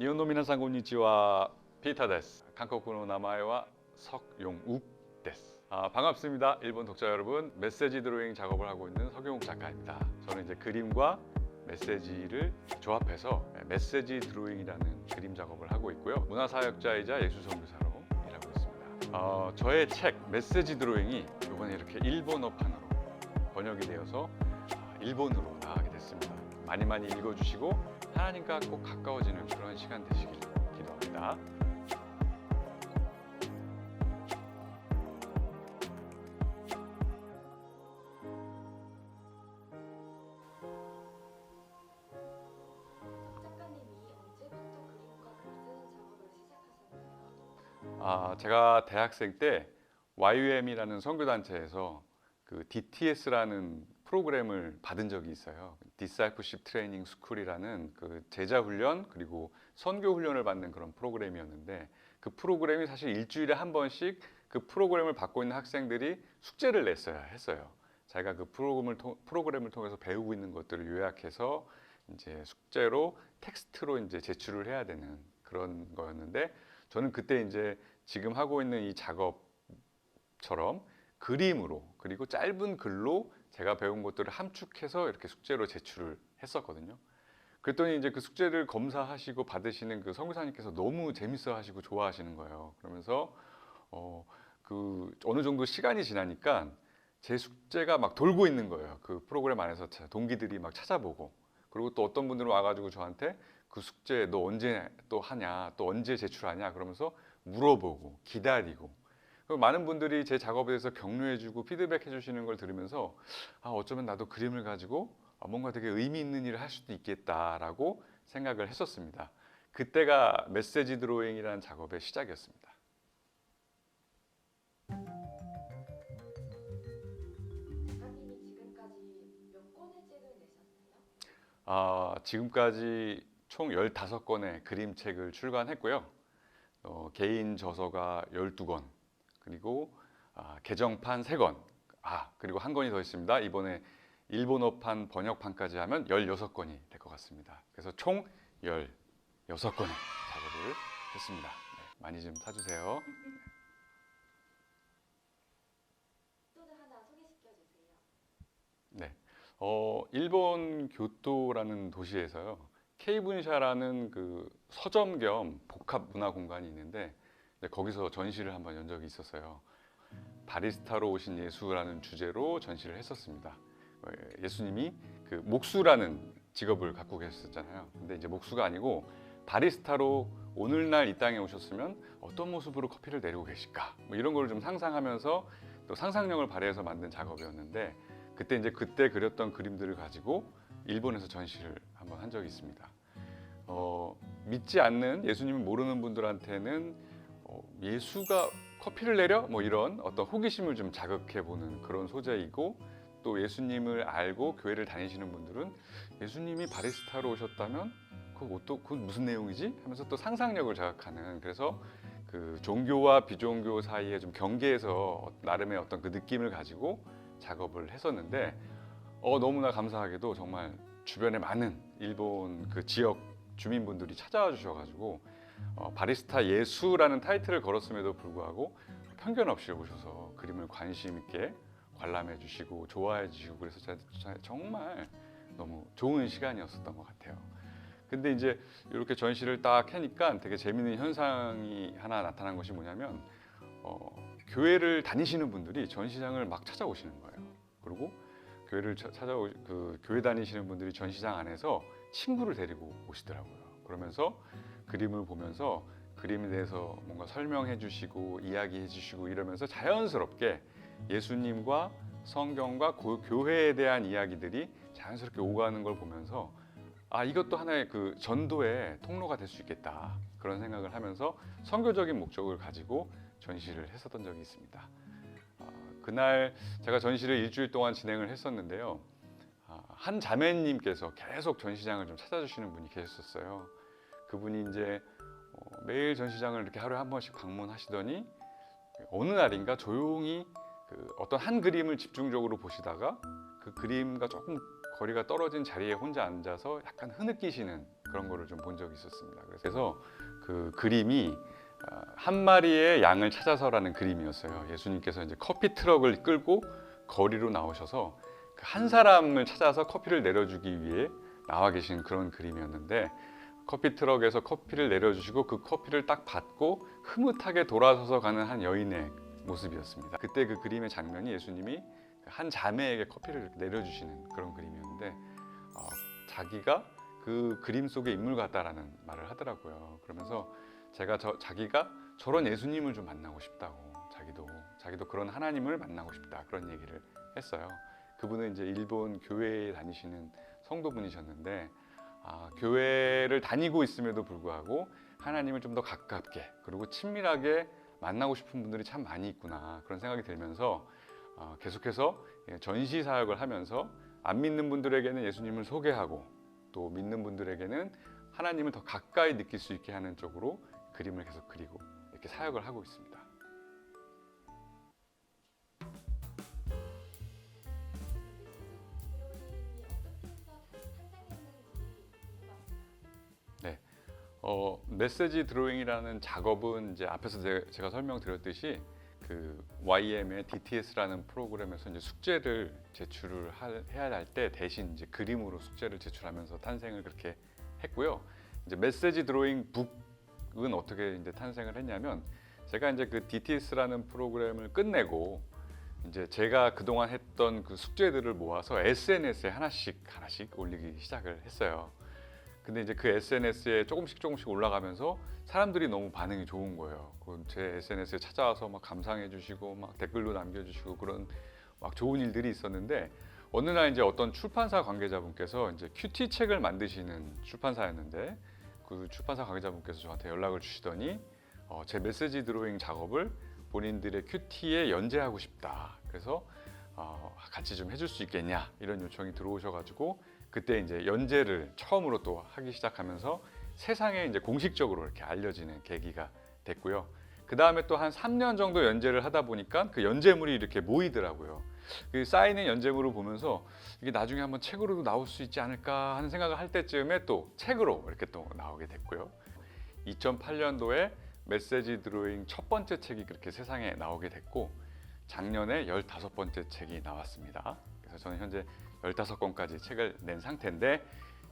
日本の皆さんこんにちは。피터です. 한국어 남아와 석용욱です. 반갑습니다. 일본 독자 여러분, 메시지 드로잉 작업을 하고 있는 석용욱 작가입니다. 저는 이제 그림과 메시지를 조합해서 메시지 드로잉이라는 그림 작업을 하고 있고요. 문화사역자이자 예술선교사로 일하고 있습니다. 저의 책 메시지 드로잉이 이번에 이렇게 일본어판으로 번역이 되어서 일본으로 나가게 됐습니다. 많이 읽어주시고 하나님과 꼭 가까워지는 그런 시간 되시길 기도합니다. 작가님이 언제부터 그림과 글 쓰는 작업을 시작하셨나요? 제가 대학생 때 YUM이라는 선교단체에서 그 DTS라는 프로그램을 받은 적이 있어요. Discipleship Training School이라는 그 제자 훈련 그리고 선교 훈련을 받는 그런 프로그램이었는데, 그 프로그램이 사실 일주일에 한 번씩 그 프로그램을 받고 있는 학생들이 숙제를 냈어야 했어요. 자기가 그 프로그램을 통해서 배우고 있는 것들을 요약해서 이제 숙제로 텍스트로 이제 제출을 해야 되는 그런 거였는데, 저는 그때 이제 지금 하고 있는 이 작업처럼 그림으로 그리고 짧은 글로 제가 배운 것들을 함축해서 이렇게 숙제로 제출을 했었거든요. 그랬더니 이제 그 숙제를 검사하시고 받으시는 그 선교사님께서 너무 재밌어 하시고 좋아하시는 거예요. 그러면서 그 어느 정도 시간이 지나니까 제 숙제가 막 돌고 있는 거예요. 그 프로그램 안에서 동기들이 막 찾아보고, 그리고 또 어떤 분들은 와가지고 저한테 그 숙제 너 언제 또 하냐, 또 언제 제출하냐 그러면서 물어보고 기다리고, 많은 분들이 제 작업에 대해서 격려해주고 피드백해 주시는 걸 들으면서 어쩌면 나도 그림을 가지고 뭔가 되게 의미 있는 일을 할 수도 있겠다라고 생각을 했었습니다. 그때가 메시지 드로잉이라는 작업의 시작이었습니다. 작가님이 지금까지 몇 권의 책을 내셨나요? 지금까지 총 15권의 그림책을 출간했고요. 개인 저서가 12권, 그리고 개정판 3권, 그리고 한 권이 더 있습니다. 이번에 일본어판 번역판까지 하면 16권이 될 것 같습니다. 그래서 총 16권의 작업을 했습니다. 네, 많이 좀 사주세요. 에피소드 하나 소개시켜 주세요. 네, 일본 교토라는 도시에서요, 케이분샤라는 그 서점 겸 복합 문화 공간이 있는데, 거기서 전시를 한번 연 적이 있었어요. 바리스타로 오신 예수라는 주제로 전시를 했었습니다. 예수님이 그 목수라는 직업을 갖고 계셨잖아요. 근데 이제 목수가 아니고 바리스타로 오늘날 이 땅에 오셨으면 어떤 모습으로 커피를 내리고 계실까, 뭐 이런 걸 좀 상상하면서 또 상상력을 발휘해서 만든 작업이었는데, 그때 이제 그때 그렸던 그림들을 가지고 일본에서 전시를 한번 한 적이 있습니다. 믿지 않는, 예수님을 모르는 분들한테는 예수가 커피를 내려? 뭐 이런 어떤 호기심을 좀 자극해 보는 그런 소재이고, 또 예수님을 알고 교회를 다니시는 분들은 예수님이 바리스타로 오셨다면 그건 무슨 내용이지? 하면서 또 상상력을 자극하는, 그래서 그 종교와 비종교 사이에 좀 경계에서 나름의 어떤 그 느낌을 가지고 작업을 했었는데, 너무나 감사하게도 정말 주변에 많은 일본 그 지역 주민분들이 찾아와 주셔가지고 바리스타 예수라는 타이틀을 걸었음에도 불구하고 편견 없이 오셔서 그림을 관심 있게 관람해 주시고 좋아해 주시고, 그래서 정말 너무 좋은 시간이었었던 것 같아요. 근데 이제 이렇게 전시를 딱 하니까 되게 재밌는 현상이 하나 나타난 것이 뭐냐면, 교회를 다니시는 분들이 전시장을 막 찾아오시는 거예요. 그리고 교회 다니시는 분들이 전시장 안에서 친구를 데리고 오시더라고요. 그러면서 그림을 보면서 그림에 대해서 뭔가 설명해 주시고 이야기해 주시고 이러면서 자연스럽게 예수님과 성경과 교회에 대한 이야기들이 자연스럽게 오가는 걸 보면서 이것도 하나의 그 전도의 통로가 될 수 있겠다, 그런 생각을 하면서 선교적인 목적을 가지고 전시를 했었던 적이 있습니다. 그날 제가 전시를 일주일 동안 진행을 했었는데요. 한 자매님께서 계속 전시장을 좀 찾아주시는 분이 계셨어요. 그분이 이제 매일 전시장을 이렇게 하루에 한 번씩 방문하시더니 어느 날인가 조용히 그 어떤 한 그림을 집중적으로 보시다가 그 그림과 조금 거리가 떨어진 자리에 혼자 앉아서 약간 흐느끼시는 그런 거를 좀 본 적이 있었습니다. 그래서 그 그림이 한 마리의 양을 찾아서라는 그림이었어요. 예수님께서 이제 커피 트럭을 끌고 거리로 나오셔서 그 한 사람을 찾아서 커피를 내려주기 위해 나와 계신 그런 그림이었는데, 커피 트럭에서 커피를 내려주시고 그 커피를 딱 받고 흐뭇하게 돌아서서 가는 한 여인의 모습이었습니다. 그때 그 그림의 장면이 예수님이 한 자매에게 커피를 이렇게 내려주시는 그런 그림이었는데, 자기가 그 그림 속의 인물 같다라는 말을 하더라고요. 그러면서 자기가 저런 예수님을 좀 만나고 싶다고, 자기도 그런 하나님을 만나고 싶다, 그런 얘기를 했어요. 그분은 이제 일본 교회에 다니시는 성도분이셨는데, 교회를 다니고 있음에도 불구하고 하나님을 좀 더 가깝게 그리고 친밀하게 만나고 싶은 분들이 참 많이 있구나, 그런 생각이 들면서 계속해서 전시 사역을 하면서 안 믿는 분들에게는 예수님을 소개하고, 또 믿는 분들에게는 하나님을 더 가까이 느낄 수 있게 하는 쪽으로 그림을 계속 그리고 이렇게 사역을 하고 있습니다. 네, 메시지 드로잉이라는 작업은 이제 앞에서 제가 설명드렸듯이 그 YM의 DTS라는 프로그램에서 이제 숙제를 제출을 해야 할 때 대신 이제 그림으로 숙제를 제출하면서 탄생을 그렇게 했고요. 이제 메시지 드로잉 북은 어떻게 이제 탄생을 했냐면, 제가 이제 그 DTS라는 프로그램을 끝내고 이제 제가 그동안 했던 그 숙제들을 모아서 SNS에 하나씩 올리기 시작을 했어요. 근데 이제 그 SNS에 조금씩 올라가면서 사람들이 너무 반응이 좋은 거예요. 제 SNS에 찾아와서 막 감상해 주시고 막 댓글도 남겨주시고 그런 막 좋은 일들이 있었는데, 어느 날 이제 어떤 출판사 관계자분께서 이제 큐티 책을 만드시는 출판사였는데, 그 출판사 관계자분께서 저한테 연락을 주시더니 제 메시지 드로잉 작업을 본인들의 큐티에 연재하고 싶다. 그래서 같이 좀 해줄 수 있겠냐, 이런 요청이 들어오셔가지고 그때 이제 연재를 처음으로 또 하기 시작하면서 세상에 이제 공식적으로 이렇게 알려지는 계기가 됐고요. 그 다음에 또 한 3년 정도 연재를 하다 보니까 그 연재물이 이렇게 모이더라고요. 그 쌓이는 연재물을 보면서 이게 나중에 한번 책으로도 나올 수 있지 않을까 하는 생각을 할 때쯤에 또 책으로 이렇게 또 나오게 됐고요. 2008년도에 메시지 드로잉 첫 번째 책이 그렇게 세상에 나오게 됐고, 작년에 15번째 책이 나왔습니다. 그래서 저는 현재 15권까지 책을 낸 상태인데,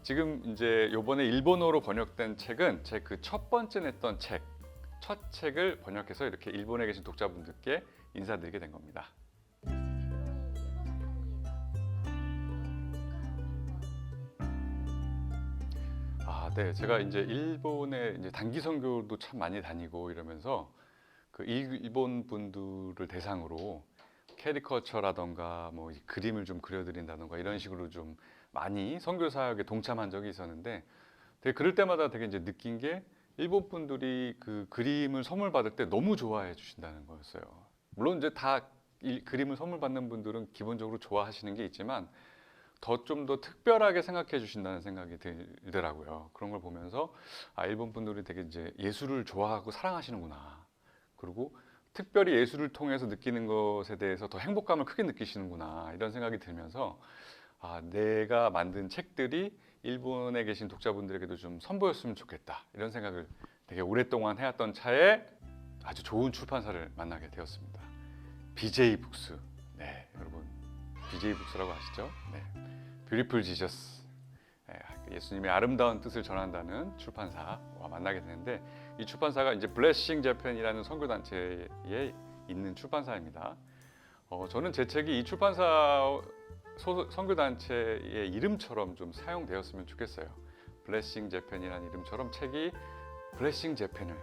지금 이제 요번에 일본어로 번역된 책은 제 그 첫 번째 냈던 첫 책을 번역해서 이렇게 일본에 계신 독자분들께 인사드리게 된 겁니다. 네, 제가 이제 일본에 이제 단기 선교도 참 많이 다니고 이러면서 그 일본 분들을 대상으로 캐리커처라던가 뭐 그림을 좀 그려드린다던가 이런 식으로 좀 많이 선교 사역에 동참한 적이 있었는데, 되게 그럴 때마다 되게 이제 느낀 게, 일본 분들이 그 그림을 선물 받을 때 너무 좋아해 주신다는 거였어요. 물론 이제 다 그림을 선물 받는 분들은 기본적으로 좋아하시는 게 있지만 좀 더 특별하게 생각해 주신다는 생각이 들더라고요. 그런 걸 보면서 일본 분들이 되게 이제 예술을 좋아하고 사랑하시는구나. 그리고 특별히 예술을 통해서 느끼는 것에 대해서 더 행복감을 크게 느끼시는구나, 이런 생각이 들면서 내가 만든 책들이 일본에 계신 독자분들에게도 좀 선보였으면 좋겠다, 이런 생각을 되게 오랫동안 해왔던 차에 아주 좋은 출판사를 만나게 되었습니다. BJ 북스. 네, 여러분 BJ 북스라고 아시죠? 네, 뷰티풀 지저스. 예수님의 아름다운 뜻을 전한다는 출판사와 만나게 되는데, 이 출판사가 이제 블레싱 재팬이라는 선교 단체에 있는 출판사입니다. 저는 제 책이 이 출판사 선교 단체의 이름처럼 좀 사용되었으면 좋겠어요. 블레싱 재팬이라는 이름처럼 책이 블레싱 재팬을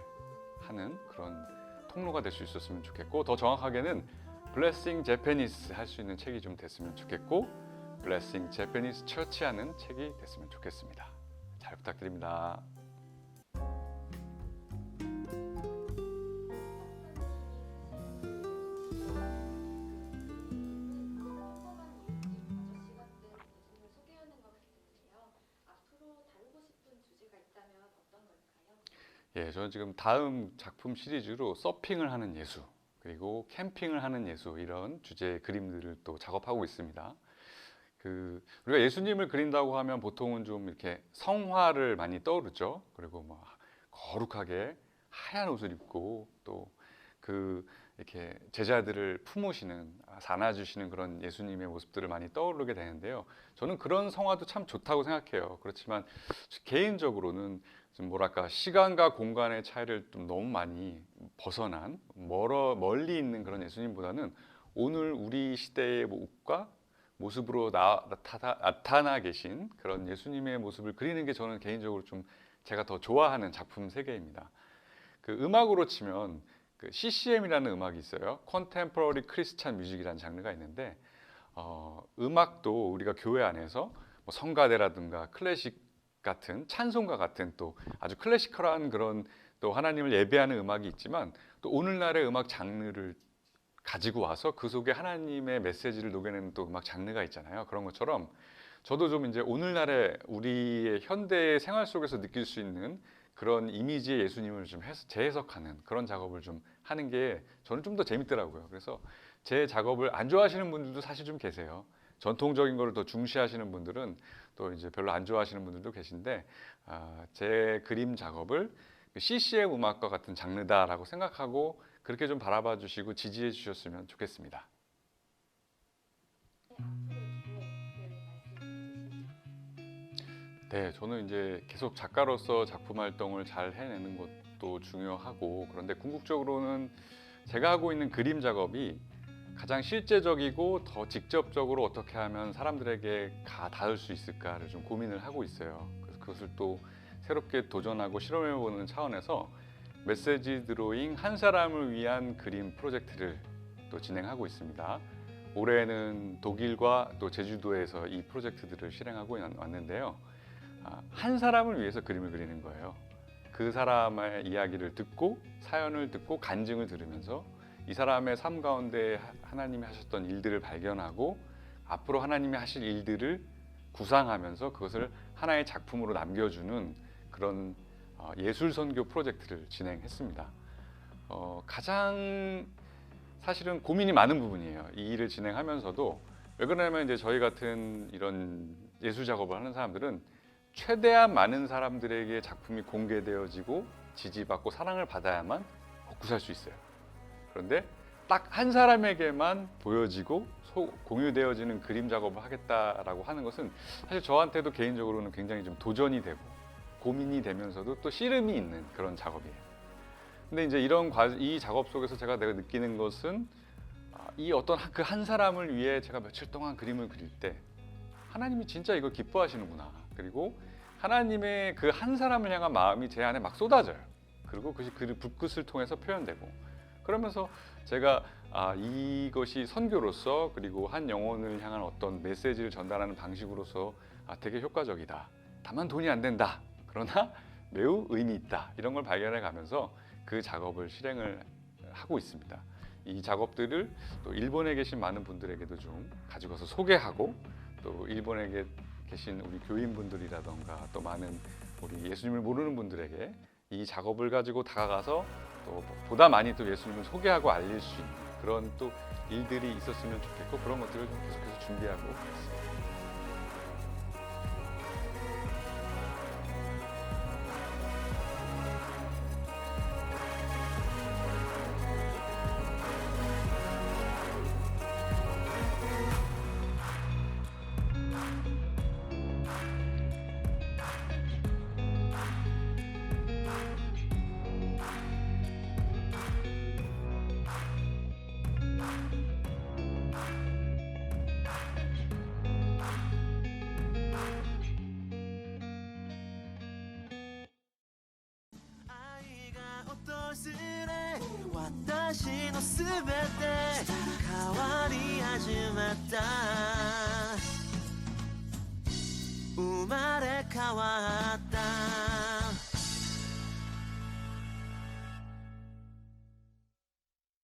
하는 그런 통로가 될 수 있었으면 좋겠고, 더 정확하게는 블레싱 재패니스 할 수 있는 책이 좀 됐으면 좋겠고, 블레싱 재패니스 처치 하는 책이 됐으면 좋겠습니다. 잘 부탁드립니다. 저는 지금 다음 작품 시리즈로 서핑을 하는 예수, 그리고 캠핑을 하는 예수, 이런 주제의 그림들을 또 작업하고 있습니다. 우리가 예수님을 그린다고 하면 보통은 좀 이렇게 성화를 많이 떠오르죠. 그리고 뭐 거룩하게 하얀 옷을 입고 또 이렇게 제자들을 품으시는, 안아주시는 그런 예수님의 모습들을 많이 떠오르게 되는데요. 저는 그런 성화도 참 좋다고 생각해요. 그렇지만 개인적으로는 좀 뭐랄까, 시간과 공간의 차이를 좀 너무 많이 벗어난 멀리 있는 그런 예수님보다는 오늘 우리 시대의 옷과 모습으로 나타나 계신 그런 예수님의 모습을 그리는 게 저는 개인적으로 좀 제가 더 좋아하는 작품 세계입니다. 음악으로 치면 CCM이라는 음악이 있어요. Contemporary Christian Music이라는 장르가 있는데, 음악도 우리가 교회 안에서 뭐 성가대라든가 클래식 같은, 찬송가 같은 또 아주 클래시컬한 그런 또 하나님을 예배하는 음악이 있지만, 또 오늘날의 음악 장르를 가지고 와서 그 속에 하나님의 메시지를 녹여내는 또 음악 장르가 있잖아요. 그런 것처럼 저도 좀 이제 오늘날의 우리의 현대의 생활 속에서 느낄 수 있는 그런 이미지의 예수님을 좀 재해석하는 그런 작업을 좀 하는 게 저는 좀 더 재밌더라고요. 그래서 제 작업을 안 좋아하시는 분들도 사실 좀 계세요. 전통적인 거를 더 중시하시는 분들은 또 이제 별로 안 좋아하시는 분들도 계신데, 제 그림 작업을 CCM 음악과 같은 장르다라고 생각하고 그렇게 좀 바라봐 주시고 지지해 주셨으면 좋겠습니다. 네, 저는 이제 계속 작가로서 작품 활동을 잘 해내는 것도 중요하고, 그런데 궁극적으로는 제가 하고 있는 그림 작업이 가장 실제적이고 더 직접적으로 어떻게 하면 사람들에게 닿을 수 있을까를 좀 고민을 하고 있어요. 그래서 그것을 또 새롭게 도전하고 실험해보는 차원에서 메시지 드로잉 한 사람을 위한 그림 프로젝트를 또 진행하고 있습니다. 올해는 독일과 또 제주도에서 이 프로젝트들을 실행하고 왔는데요. 한 사람을 위해서 그림을 그리는 거예요. 그 사람의 이야기를 듣고, 사연을 듣고, 간증을 들으면서 이 사람의 삶 가운데 하나님이 하셨던 일들을 발견하고 앞으로 하나님이 하실 일들을 구상하면서 그것을 하나의 작품으로 남겨주는 그런 예술 선교 프로젝트를 진행했습니다. 가장 사실은 고민이 많은 부분이에요. 이 일을 진행하면서도. 왜 그러냐면 이제 저희 같은 이런 예술 작업을 하는 사람들은 최대한 많은 사람들에게 작품이 공개되어지고 지지받고 사랑을 받아야만 먹고 살 수 있어요. 그런데 딱 한 사람에게만 보여지고 공유되어지는 그림 작업을 하겠다라고 하는 것은 사실 저한테도 개인적으로는 굉장히 좀 도전이 되고 고민이 되면서도 또 씨름이 있는 그런 작업이에요. 근데 이제 이 작업 속에서 내가 느끼는 것은, 이 어떤 그 한 사람을 위해 제가 며칠 동안 그림을 그릴 때 하나님이 진짜 이걸 기뻐하시는구나. 그리고 하나님의 그 한 사람을 향한 마음이 제 안에 막 쏟아져요. 그리고 그것이 그 불끝을 통해서 표현되고, 그러면서 제가 이것이 선교로서, 그리고 한 영혼을 향한 어떤 메시지를 전달하는 방식으로서 되게 효과적이다. 다만 돈이 안 된다. 그러나 매우 의미 있다. 이런 걸 발견해 가면서 그 작업을 실행을 하고 있습니다. 이 작업들을 또 일본에 계신 많은 분들에게도 좀 가지고 와서 소개하고, 또 일본에 계신 우리 교인분들이라던가 또 많은 우리 예수님을 모르는 분들에게 이 작업을 가지고 다가가서 또 보다 많이 또 예수님을 소개하고 알릴 수 있는 그런 또 일들이 있었으면 좋겠고, 그런 것들을 좀 계속해서 준비하고 있습니다. Umare kawata